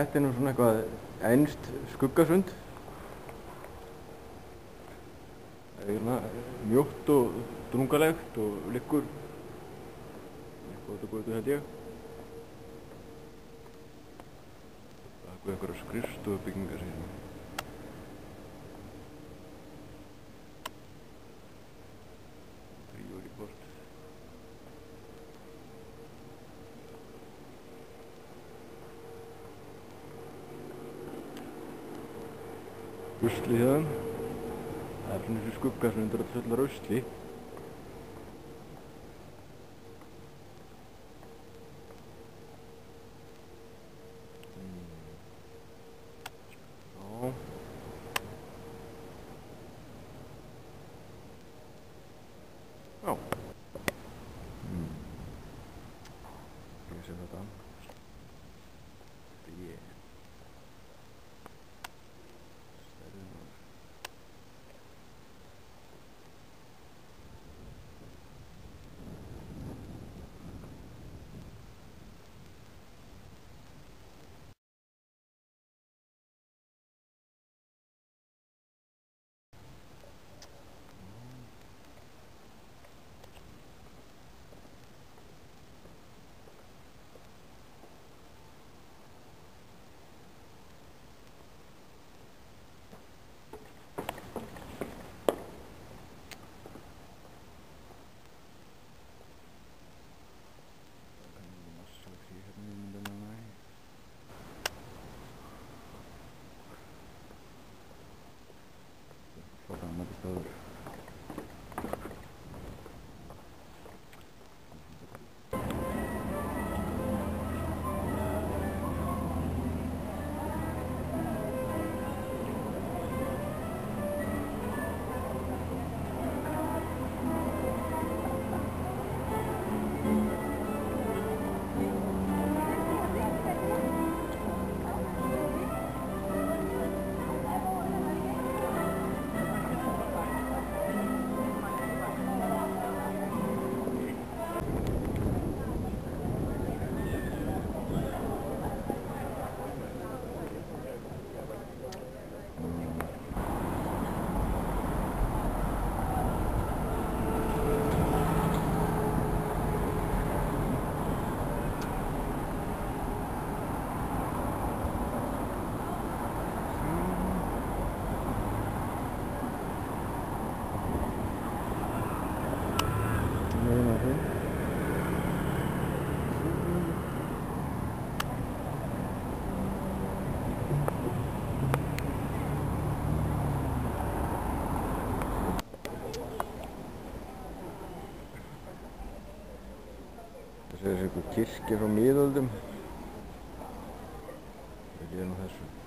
þetta er nú svona eitthvað enskt skuggasund. Það er hérna mjótt og drungalegt og liggur góðu held ég. Bak við einhverjar skrifstofubyggingar hérna. Príoriport. Rusli hérna. Það er svona þessi skuggasundur að fulla rusli. Já. Ég sé þetta. Þessi er einhver kirkja frá miðöldum. Það er nú þessu.